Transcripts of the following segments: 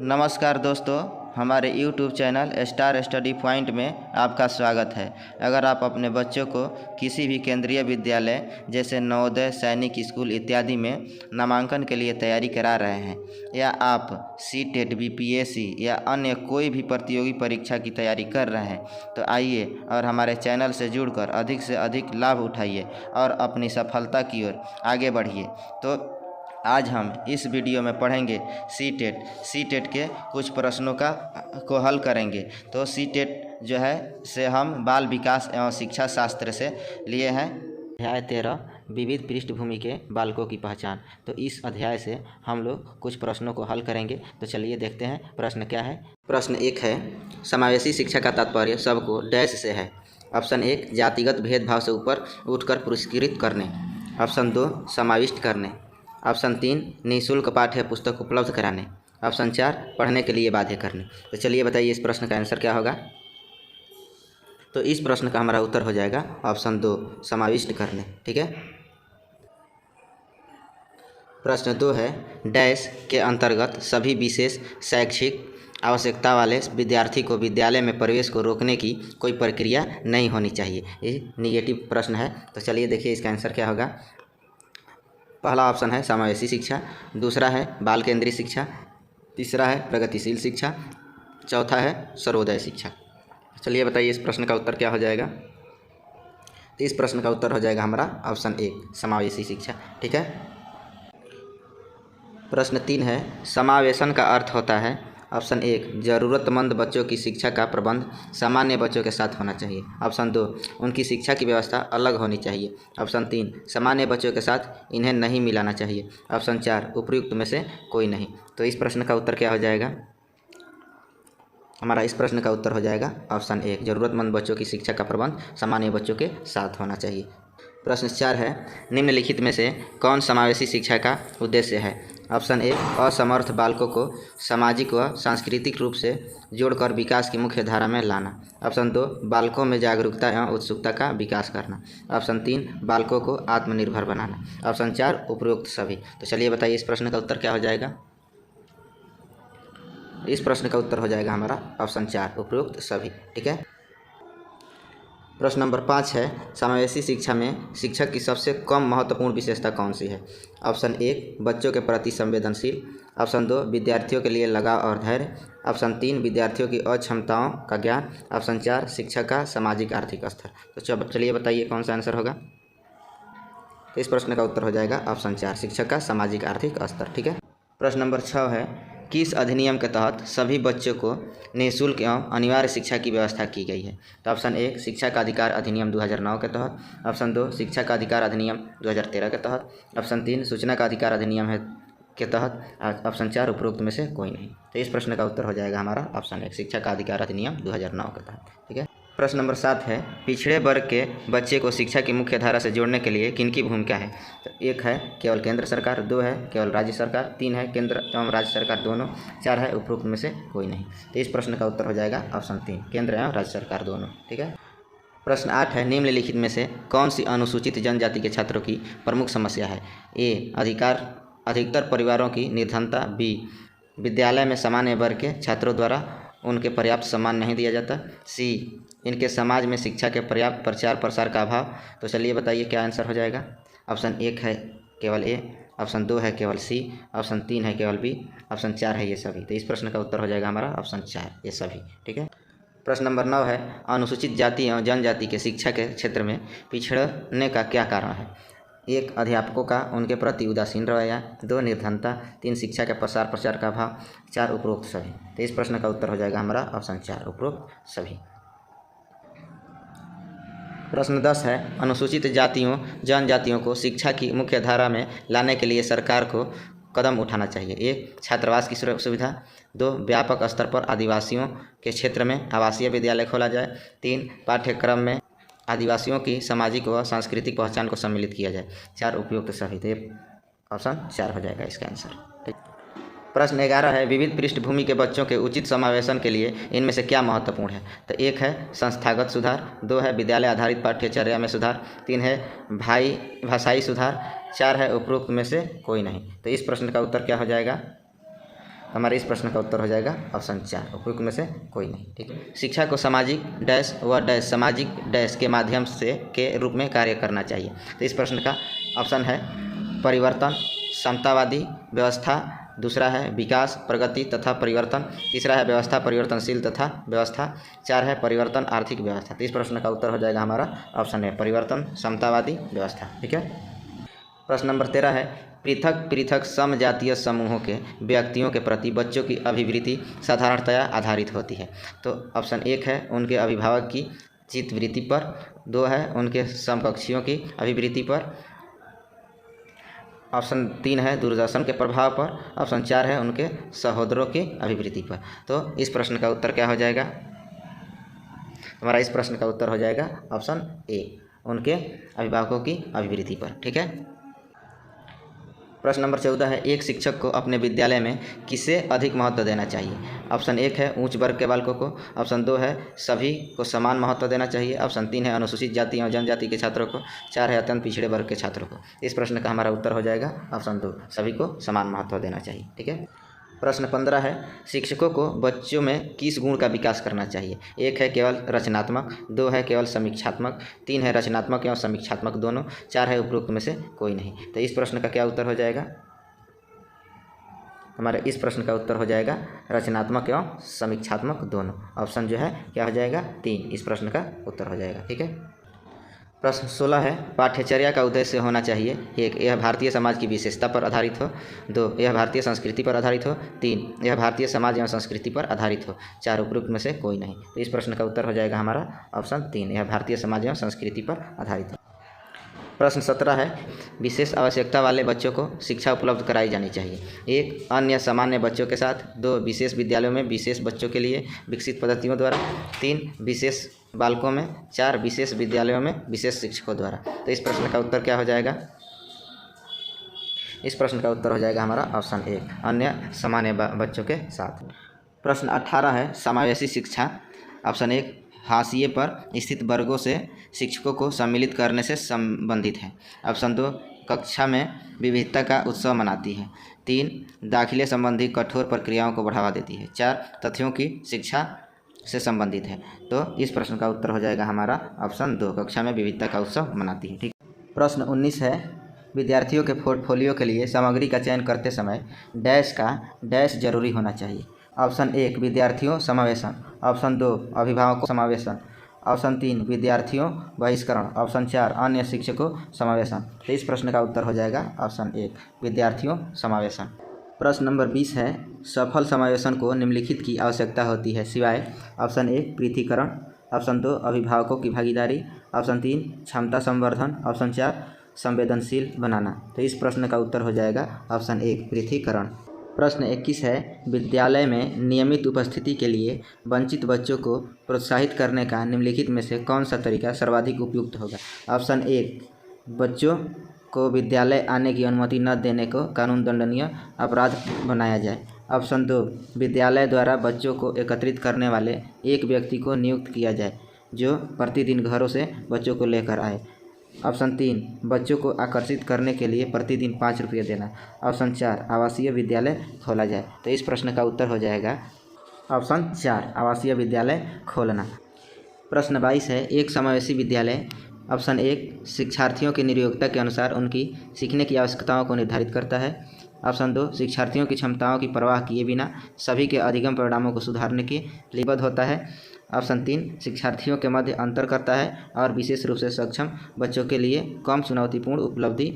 नमस्कार दोस्तों, हमारे YouTube channel star study point में आपका स्वागत है। अगर आप अपने बच्चों को किसी भी केंद्रीय विद्यालय जैसे नवोदय, सैनिक स्कूल इत्यादि में नामांकन के लिए तैयारी करा रहे हैं या आप सीटेट, बीपीएससी या अन्य कोई भी प्रतियोगी परीक्षा की तैयारी कर रहे हैं तो आइए और हमारे चैनल से जुड़कर अधिक से अधिक लाभ उठाइए और अपनी सफलता की ओर आगे बढ़िए। तो आज हम इस वीडियो में पढ़ेंगे सीटेट के कुछ प्रश्नों को हल करेंगे। तो सीटेट जो है से हम बाल विकास एवं शिक्षा शास्त्र से लिए हैं। अध्याय 13 विविध पृष्ठभूमि के बालकों की पहचान। तो इस अध्याय से हम लोग कुछ प्रश्नों को हल करेंगे। तो चलिए देखते हैं प्रश्न क्या है। प्रश्न 1 है, समावेशी शिक्षा का तात्पर्य सबको डैश से है। ऑप्शन 1 जातिगत भेदभाव से ऊपर उठकर पुरस्कृत करने। ऑप्शन 2 समाविष्ट करने। ऑप्शन 3 निःशुल्क पाठ्य पुस्तक उपलब्ध कराने। ऑप्शन 4 पढ़ने के लिए बाध्य करने। तो चलिए बताइए इस प्रश्न का आंसर क्या होगा। तो इस प्रश्न का हमारा उत्तर हो जाएगा ऑप्शन 2 समाविष्ट करने। ठीक है। प्रश्न 2 है, डैश के अंतर्गत सभी विशेष शैक्षिक आवश्यकता वाले विद्यार्थी को विद्यालय में प्रवेश को रोकने की कोई प्रक्रिया नहीं होनी चाहिए। ये निगेटिव प्रश्न है। तो चलिए देखिए इसका आंसर क्या होगा। पहला ऑप्शन है समावेशी शिक्षा, दूसरा है बाल केंद्रीय शिक्षा, तीसरा है प्रगतिशील शिक्षा, चौथा है सर्वोदय शिक्षा। चलिए बताइए इस प्रश्न का उत्तर क्या हो जाएगा। तो इस प्रश्न का उत्तर हो जाएगा हमारा ऑप्शन 1 समावेशी शिक्षा। ठीक है। प्रश्न 3 है, समावेशन का अर्थ होता है। ऑप्शन 1 ज़रूरतमंद बच्चों की शिक्षा का प्रबंध सामान्य बच्चों के साथ होना चाहिए। ऑप्शन 2 उनकी शिक्षा की व्यवस्था अलग होनी चाहिए। ऑप्शन 3 सामान्य बच्चों के साथ इन्हें नहीं मिलाना चाहिए। ऑप्शन 4 उपयुक्त में से कोई नहीं। तो इस प्रश्न का उत्तर क्या हो जाएगा। हमारा इस प्रश्न का उत्तर हो जाएगा ऑप्शन 1 ज़रूरतमंद बच्चों की शिक्षा का प्रबंध सामान्य बच्चों के साथ होना चाहिए। प्रश्न 4 है, निम्नलिखित में से कौन समावेशी शिक्षा का उद्देश्य है। ऑप्शन 1 असमर्थ बालकों को सामाजिक व सांस्कृतिक रूप से जोड़कर विकास की मुख्य धारा में लाना। ऑप्शन 2 बालकों में जागरूकता एवं उत्सुकता का विकास करना। ऑप्शन 3 बालकों को आत्मनिर्भर बनाना। ऑप्शन 4 उपरोक्त सभी। तो चलिए बताइए इस प्रश्न का उत्तर क्या हो जाएगा। इस प्रश्न का उत्तर हो जाएगा हमारा ऑप्शन 4 उपरोक्त सभी। ठीक है। प्रश्न नंबर 5 है, समावेशी शिक्षा में शिक्षक की सबसे कम महत्वपूर्ण विशेषता कौन सी है। ऑप्शन 1 बच्चों के प्रति संवेदनशील। ऑप्शन 2 विद्यार्थियों के लिए लगाव और धैर्य। ऑप्शन 3 विद्यार्थियों की अक्षमताओं का ज्ञान। ऑप्शन 4 शिक्षक का सामाजिक आर्थिक स्तर। तो चलिए बताइए कौन सा आंसर होगा। तो इस प्रश्न का उत्तर हो जाएगा ऑप्शन 4 शिक्षक का सामाजिक आर्थिक स्तर। ठीक है। प्रश्न नंबर 6 है, किस अधिनियम के तहत सभी बच्चों को निःशुल्क एवं अनिवार्य शिक्षा की व्यवस्था की गई है। तो ऑप्शन 1 शिक्षा का अधिकार अधिनियम 2009 के तहत। ऑप्शन 2 शिक्षा का अधिकार अधिनियम 2013 के तहत। ऑप्शन 3 सूचना का अधिकार अधिनियम है के तहत। ऑप्शन 4 उपरोक्त में से कोई नहीं। तो इस प्रश्न का उत्तर हो जाएगा हमारा ऑप्शन 1 शिक्षा का अधिकार अधिनियम 2009 के तहत। ठीक है। प्रश्न नंबर 7 है, पिछड़े वर्ग के बच्चे को शिक्षा की मुख्य धारा से जोड़ने के लिए किनकी भूमिका है। तो 1 है केवल केंद्र सरकार, 2 है केवल राज्य सरकार, 3 है केंद्र एवं राज्य सरकार दोनों, 4 है उपरोक्त में से कोई नहीं। तो इस प्रश्न का उत्तर हो जाएगा ऑप्शन 3 केंद्र एवं राज्य सरकार दोनों। ठीक है। प्रश्न 8 है, निम्नलिखित में से कौन सी अनुसूचित जनजाति के छात्रों की प्रमुख समस्या है। ए अधिकतर परिवारों की निर्धनता। बी विद्यालय में सामान्य वर्ग के छात्रों द्वारा उनके पर्याप्त सम्मान नहीं दिया जाता। सी इनके समाज में शिक्षा के पर्याप्त प्रचार प्रसार का अभाव। तो चलिए बताइए क्या आंसर हो जाएगा। ऑप्शन 1 है केवल ए, ऑप्शन 2 है केवल सी, ऑप्शन 3 है केवल बी, ऑप्शन 4 है ये सभी। तो इस प्रश्न का उत्तर हो जाएगा हमारा ऑप्शन 4 ये सभी। ठीक है। प्रश्न नंबर 9 है, अनुसूचित जाति एवं जनजाति के शिक्षा के क्षेत्र में पिछड़ने का क्या कारण है। 1 अध्यापकों का उनके प्रति उदासीन रवैया। 2 निर्धनता। 3 शिक्षा के प्रसार प्रचार का अभाव। 4 उपरोक्त सभी। तो इस प्रश्न का उत्तर हो जाएगा हमारा ऑप्शन 4 उपरोक्त सभी। प्रश्न 10 है, अनुसूचित जातियों जनजातियों को शिक्षा की मुख्य धारा में लाने के लिए सरकार को कदम उठाना चाहिए। 1 छात्रावास की सुविधा। 2 व्यापक स्तर पर आदिवासियों के क्षेत्र में आवासीय विद्यालय खोला जाए। 3 पाठ्यक्रम में आदिवासियों की सामाजिक व सांस्कृतिक पहचान को सम्मिलित किया जाए। 4 उपयुक्त सभी। तो ऑप्शन 4 हो जाएगा इसका आंसर। ठीक। प्रश्न 11 है, विविध पृष्ठभूमि के बच्चों के उचित समावेशन के लिए इनमें से क्या महत्वपूर्ण है। तो 1 है संस्थागत सुधार। 2 है विद्यालय आधारित पाठ्यचर्या में सुधार। 3 है भाषाई सुधार। 4 है उपरोक्त में से कोई नहीं। तो इस प्रश्न का उत्तर क्या हो जाएगा। हमारे इस प्रश्न का उत्तर हो जाएगा ऑप्शन 4, उपयुक्त में से कोई नहीं। ठीक है। शिक्षा को सामाजिक डैश व डैश सामाजिक डैश के माध्यम से के रूप में कार्य करना चाहिए। तो इस प्रश्न का ऑप्शन है परिवर्तन, समतावादी व्यवस्था, दूसरा है विकास, प्रगति तथा परिवर्तन, तीसरा है व्यवस्था परिवर्तनशील तथा व्यवस्था, 4 है परिवर्तन आर्थिक व्यवस्था। तो इस प्रश्न का उत्तर हो जाएगा हमारा ऑप्शन है परिवर्तन समतावादी व्यवस्था। ठीक है। प्रश्न नंबर 13 है पृथक पृथक समजातीय समूहों के व्यक्तियों के प्रति बच्चों की अभिवृत्ति साधारणतया आधारित होती है। तो ऑप्शन 1 है उनके अभिभावक की चित्तवृत्ति पर, 2 है उनके समकक्षियों की अभिवृत्ति पर, ऑप्शन 3 है दूरदर्शन के प्रभाव पर, ऑप्शन 4 है उनके सहोदरों की अभिवृत्ति पर। तो इस प्रश्न का उत्तर क्या हो जाएगा? हमारा इस प्रश्न का उत्तर हो जाएगा ऑप्शन ए, उनके अभिभावकों की अभिवृत्ति पर। ठीक है। प्रश्न नंबर 14 है एक शिक्षक को अपने विद्यालय में किसे अधिक महत्व देना चाहिए? ऑप्शन 1 है उच्च वर्ग के बालकों को, ऑप्शन 2 है सभी को समान महत्व देना चाहिए, ऑप्शन 3 है अनुसूचित जाति एवं जनजाति के छात्रों को, 4 है अत्यंत पिछड़े वर्ग के छात्रों को। इस प्रश्न का हमारा उत्तर हो जाएगा ऑप्शन 2, सभी को समान महत्व देना चाहिए। ठीक है। प्रश्न 15 है शिक्षकों को बच्चों में किस गुण का विकास करना चाहिए? 1 है केवल रचनात्मक, 2 है केवल समीक्षात्मक, 3 है रचनात्मक एवं समीक्षात्मक दोनों, 4 है उपरोक्त में से कोई नहीं। तो इस प्रश्न का क्या उत्तर हो जाएगा? हमारे इस प्रश्न का उत्तर हो जाएगा रचनात्मक एवं समीक्षात्मक दोनों। ऑप्शन जो है क्या हो जाएगा? 3 इस प्रश्न का उत्तर हो जाएगा। ठीक है। प्रश्न 16 है पाठ्यचर्या का उद्देश्य होना चाहिए। 1 यह भारतीय समाज की विशेषता पर आधारित हो, 2 यह भारतीय संस्कृति पर आधारित हो, 3 यह भारतीय समाज एवं संस्कृति पर आधारित हो, 4 उपरोक्त में से कोई नहीं। तो इस प्रश्न का उत्तर हो जाएगा हमारा ऑप्शन 3 यह भारतीय समाज एवं संस्कृति पर आधारित हो। प्रश्न 17 है विशेष आवश्यकता वाले बच्चों को शिक्षा उपलब्ध कराई जानी चाहिए। 1 अन्य सामान्य बच्चों के साथ, 2 विशेष विद्यालयों में विशेष बच्चों के लिए विकसित पद्धतियों द्वारा, 3 विशेष बालकों में, 4 विशेष विद्यालयों में विशेष शिक्षकों द्वारा। तो इस प्रश्न का उत्तर क्या हो जाएगा? इस प्रश्न का उत्तर हो जाएगा हमारा ऑप्शन 1 अन्य सामान्य बच्चों के साथ। प्रश्न 18 है समावेशी शिक्षा। ऑप्शन 1 हाशिए पर स्थित वर्गों से शिक्षकों को सम्मिलित करने से संबंधित है। ऑप्शन 2 कक्षा में विविधता का उत्सव मनाती है, 3 दाखिले संबंधी कठोर प्रक्रियाओं को बढ़ावा देती है, 4 तथ्यों की शिक्षा से संबंधित है। तो इस प्रश्न का उत्तर हो जाएगा हमारा ऑप्शन 2 कक्षा में विविधता का उत्सव मनाती है। ठीक। प्रश्न 19 है विद्यार्थियों के पोर्टफोलियो के लिए सामग्री का चयन करते समय डैश का डैश जरूरी होना चाहिए। ऑप्शन 1 विद्यार्थियों समावेशन, ऑप्शन 2 अभिभावकों समावेशन, ऑप्शन 3 विद्यार्थियों बहिष्करण, ऑप्शन 4 अन्य शिक्षकों समावेशन। तो इस प्रश्न का उत्तर हो जाएगा ऑप्शन 1 विद्यार्थियों समावेशन। प्रश्न नंबर 20 है सफल समावेशन को निम्नलिखित की आवश्यकता होती है सिवाय। ऑप्शन 1 पृथकीकरण, ऑप्शन 2 अभिभावकों की भागीदारी, ऑप्शन 3 क्षमता संवर्धन, ऑप्शन 4 संवेदनशील बनाना। तो इस प्रश्न का उत्तर हो जाएगा ऑप्शन 1 पृथकीकरण। प्रश्न 21 है विद्यालय में नियमित उपस्थिति के लिए वंचित बच्चों को प्रोत्साहित करने का निम्नलिखित में से कौन सा तरीका सर्वाधिक उपयुक्त होगा? ऑप्शन 1 बच्चों को विद्यालय आने की अनुमति न देने को कानून दंडनीय अपराध बनाया जाए, ऑप्शन 2 विद्यालय द्वारा बच्चों को एकत्रित करने वाले एक व्यक्ति को नियुक्त किया जाए जो प्रतिदिन घरों से बच्चों को लेकर आए, ऑप्शन 3 बच्चों को आकर्षित करने के लिए प्रतिदिन 5 रुपये देना, ऑप्शन 4 आवासीय विद्यालय खोला जाए। तो इस प्रश्न का उत्तर हो जाएगा ऑप्शन 4 आवासीय विद्यालय खोलना। प्रश्न 22 है एक समावेशी विद्यालय। ऑप्शन 1 शिक्षार्थियों की नियोक्ता के अनुसार उनकी सीखने की आवश्यकताओं को निर्धारित करता है, ऑप्शन 2 शिक्षार्थियों की क्षमताओं की परवाह किए बिना सभी के अधिगम परिणामों को सुधारने के लिए बद्ध होता है, ऑप्शन 3 शिक्षार्थियों के मध्य अंतर करता है और विशेष रूप से सक्षम बच्चों के लिए कम चुनौतीपूर्ण उपलब्धि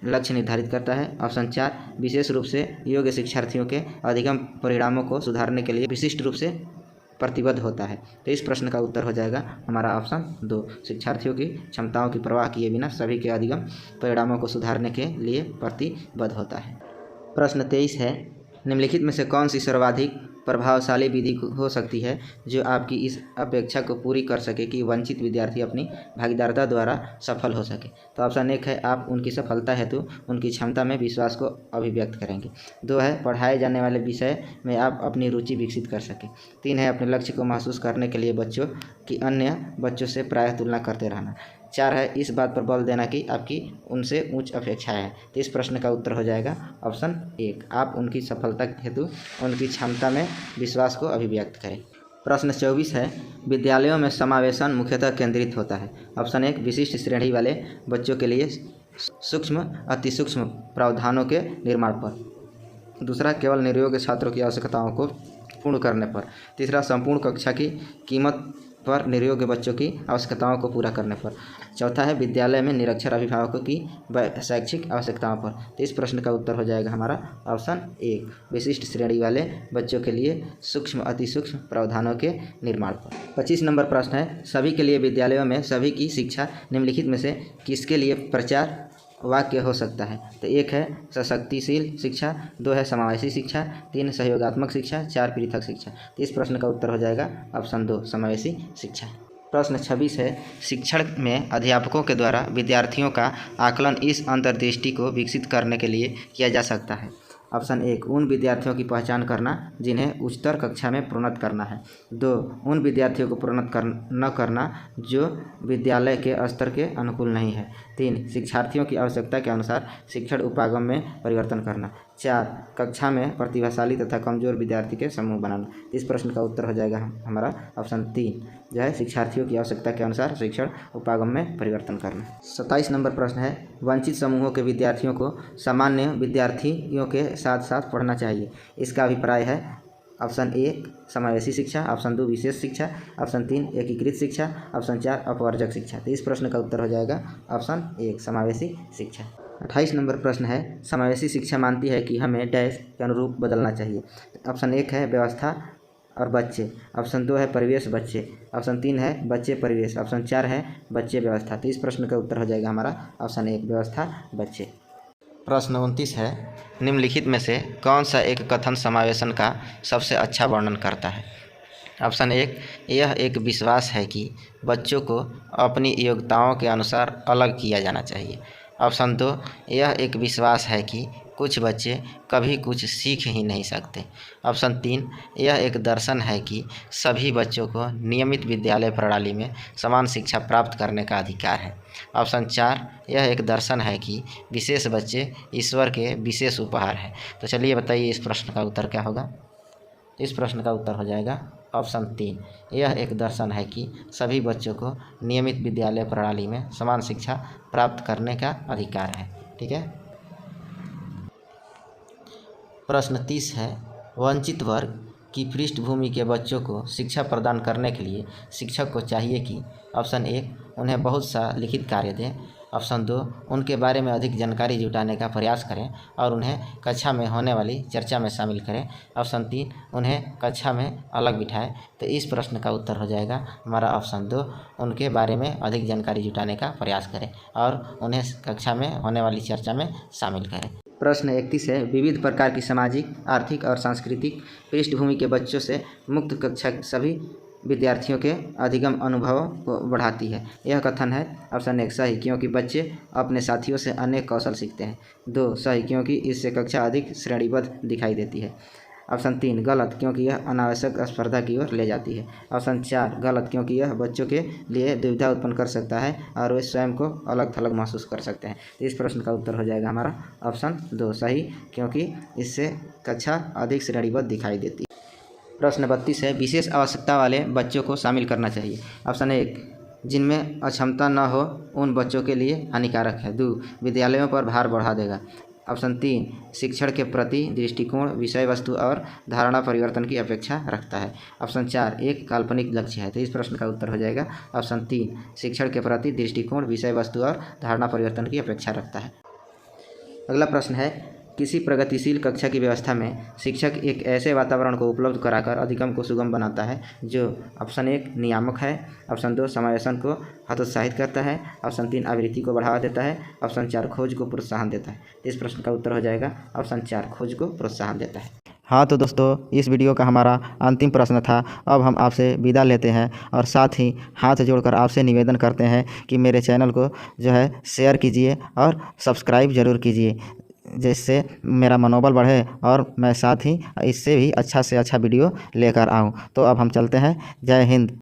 लक्ष्य निर्धारित करता है, ऑप्शन 4 विशेष रूप से योग्य शिक्षार्थियों के अधिगम परिणामों को सुधारने के लिए विशिष्ट रूप से प्रतिबद्ध होता है। तो इस प्रश्न का उत्तर हो जाएगा हमारा ऑप्शन 2 शिक्षार्थियों की क्षमताओं की परवाह किए बिना सभी के अधिगम परिणामों को सुधारने के लिए प्रतिबद्ध होता है। प्रश्न 23 है निम्नलिखित में से कौन सी सर्वाधिक प्रभावशाली विधि हो सकती है जो आपकी इस अपेक्षा को पूरी कर सके कि वंचित विद्यार्थी अपनी भागीदारिता द्वारा सफल हो सके? तो ऑप्शन 1 है आप उनकी सफलता हेतु उनकी क्षमता में विश्वास को अभिव्यक्त करेंगे, 2 है पढ़ाए जाने वाले विषय में आप अपनी रुचि विकसित कर सकें, 3 है अपने लक्ष्य को महसूस करने के लिए बच्चों की अन्य बच्चों से प्रायः तुलना करते रहना, 4 है इस बात पर बल देना कि आपकी उनसे उच्च अपेक्षाएं हैं। तो इस प्रश्न का उत्तर हो जाएगा ऑप्शन 1, आप उनकी सफलता हेतु उनकी क्षमता में विश्वास को अभिव्यक्त करें। प्रश्न 24 है, विद्यालयों में समावेशन मुख्यतः केंद्रित होता है। ऑप्शन 1, विशिष्ट श्रेणी वाले बच्चों के लिए सूक्ष्म अति सूक्ष्म प्रावधानों के निर्माण पर। दूसरा, केवल निर्योग्य छात्रों की आवश्यकताओं को पूर्ण करने पर। तीसरा, संपूर्ण कक्षा की कीमत पर निर्योग्य बच्चों की आवश्यकताओं को पूरा करने पर। चौथा है, विद्यालय में निरक्षर अभिभावकों की शैक्षिक आवश्यकताओं पर। तो इस प्रश्न का उत्तर हो जाएगा हमारा ऑप्शन 1, विशिष्ट श्रेणी वाले बच्चों के लिए सूक्ष्म अति सूक्ष्म प्रावधानों के निर्माण पर। 25 नंबर प्रश्न है, सभी के लिए विद्यालयों में सभी की शिक्षा निम्नलिखित में से किसके लिए प्रचार वाक्य हो सकता है। तो 1 है सशक्तिशील शिक्षा, 2 है समावेशी शिक्षा, 3 सहयोगात्मक शिक्षा, 4 पृथक शिक्षा। तो इस प्रश्न का उत्तर हो जाएगा ऑप्शन 2, समावेशी शिक्षा। प्रश्न 26 है, शिक्षण में अध्यापकों के द्वारा विद्यार्थियों का आकलन इस अंतर्दृष्टि को विकसित करने के लिए किया जा सकता है। ऑप्शन 1, उन विद्यार्थियों की पहचान करना जिन्हें उच्चतर कक्षा में प्रोन्नत करना है। 2, उन विद्यार्थियों को प्रोन्नत न करना जो विद्यालय के स्तर के अनुकूल नहीं है। 3, शिक्षार्थियों की आवश्यकता के अनुसार शिक्षण उपागम में परिवर्तन करना। 4, कक्षा में प्रतिभाशाली तथा कमजोर विद्यार्थी के समूह बनाना। इस प्रश्न का उत्तर हो जाएगा हमारा ऑप्शन 3, जो है शिक्षार्थियों की आवश्यकता के अनुसार शिक्षण उपागम में परिवर्तन करना। 27 नंबर प्रश्न है, वंचित समूहों के विद्यार्थियों को सामान्य विद्यार्थियों के साथ साथ पढ़ना चाहिए। इसका अभिप्राय है ऑप्शन 1, समावेशी शिक्षा, ऑप्शन 2, विशेष शिक्षा, ऑप्शन 3, एकीकृत शिक्षा, ऑप्शन 4, अपवर्जक शिक्षा। तो इस प्रश्न का उत्तर हो जाएगा ऑप्शन 1, समावेशी शिक्षा। 28 नंबर प्रश्न है, समावेशी शिक्षा मानती है कि हमें डैश के अनुरूप बदलना चाहिए। ऑप्शन 1 है व्यवस्था और बच्चे, ऑप्शन 2 है परिवेश बच्चे, ऑप्शन 3 है बच्चे परिवेश, ऑप्शन 4 है बच्चे व्यवस्था। तो इस प्रश्न का उत्तर हो जाएगा हमारा ऑप्शन 1, व्यवस्था बच्चे। प्रश्न 29 है, निम्नलिखित में से कौन सा एक कथन समावेशन का सबसे अच्छा वर्णन करता है। ऑप्शन 1, यह एक विश्वास है कि बच्चों को अपनी योग्यताओं के अनुसार अलग किया जाना चाहिए। ऑप्शन 2, यह एक विश्वास है कि कुछ बच्चे कभी कुछ सीख ही नहीं सकते। ऑप्शन 3, यह एक दर्शन है कि सभी बच्चों को नियमित विद्यालय प्रणाली में समान शिक्षा प्राप्त करने का अधिकार है। ऑप्शन 4, यह एक दर्शन है कि विशेष बच्चे ईश्वर के विशेष उपहार हैं। तो चलिए बताइए इस प्रश्न का उत्तर क्या होगा। इस प्रश्न का उत्तर हो जाएगा ऑप्शन 3, यह एक दर्शन है कि सभी बच्चों को नियमित विद्यालय प्रणाली में समान शिक्षा प्राप्त करने का अधिकार है। ठीक है। प्रश्न 30 है, वंचित वर्ग की पृष्ठभूमि के बच्चों को शिक्षा प्रदान करने के लिए शिक्षक को चाहिए कि ऑप्शन 1, उन्हें बहुत सा लिखित कार्य दें, ऑप्शन 2, उनके बारे में अधिक जानकारी जुटाने का प्रयास करें और उन्हें कक्षा में होने वाली चर्चा में शामिल करें, ऑप्शन 3, उन्हें कक्षा में अलग बिठाएं। तो इस प्रश्न का उत्तर हो जाएगा हमारा ऑप्शन 2, उनके बारे में अधिक जानकारी जुटाने का प्रयास करें और उन्हें कक्षा में होने वाली चर्चा में शामिल करें। प्रश्न 31 है, विविध प्रकार की सामाजिक, आर्थिक और सांस्कृतिक पृष्ठभूमि के बच्चों से मुक्त कक्षा सभी विद्यार्थियों के अधिगम अनुभवों को बढ़ाती है। यह कथन है ऑप्शन 1, सही, क्योंकि बच्चे अपने साथियों से अनेक कौशल सीखते हैं। 2, सही, क्योंकि इससे कक्षा अधिक श्रेणीबद्ध दिखाई देती है। ऑप्शन 3, गलत, क्योंकि यह अनावश्यक स्पर्धा की ओर ले जाती है। ऑप्शन 4, गलत, क्योंकि यह बच्चों के लिए दुविधा उत्पन्न कर सकता है और वे स्वयं को अलग थलग महसूस कर सकते हैं। तो इस प्रश्न का उत्तर हो जाएगा हमारा ऑप्शन 2, सही, क्योंकि इससे कक्षा अधिक श्रेणीबद्ध दिखाई देती है। प्रश्न 32 है, विशेष आवश्यकता वाले बच्चों को शामिल करना चाहिए। ऑप्शन 1, जिनमें अक्षमता न हो उन बच्चों के लिए हानिकारक है। 2, विद्यालयों पर भार बढ़ा देगा। ऑप्शन 3, शिक्षण के प्रति दृष्टिकोण विषय वस्तु और धारणा परिवर्तन की अपेक्षा रखता है। ऑप्शन 4, एक काल्पनिक लक्ष्य है। तो इस प्रश्न का उत्तर हो जाएगा ऑप्शन 3, शिक्षण के प्रति दृष्टिकोण विषय वस्तु और धारणा परिवर्तन की अपेक्षा रखता है। अगला प्रश्न है, किसी प्रगतिशील कक्षा की व्यवस्था में शिक्षक एक ऐसे वातावरण को उपलब्ध कराकर अधिगम को सुगम बनाता है जो ऑप्शन 1, नियामक है, ऑप्शन 2, समावेशन को हतोत्साहित करता है, ऑप्शन 3, आवृत्ति को बढ़ावा देता है, ऑप्शन 4, खोज को प्रोत्साहन देता है। इस प्रश्न का उत्तर हो जाएगा ऑप्शन 4, खोज को प्रोत्साहन देता है। हाँ तो दोस्तों, इस वीडियो का हमारा अंतिम प्रश्न था। अब हम आपसे विदा लेते हैं और साथ ही हाथ जोड़कर आपसे निवेदन करते हैं कि मेरे चैनल को जो है शेयर कीजिए और सब्सक्राइब ज़रूर कीजिए, जिससे मेरा मनोबल बढ़े और मैं साथ ही इससे भी अच्छा से अच्छा वीडियो लेकर आऊँ। तो अब हम चलते हैं। जय हिंद।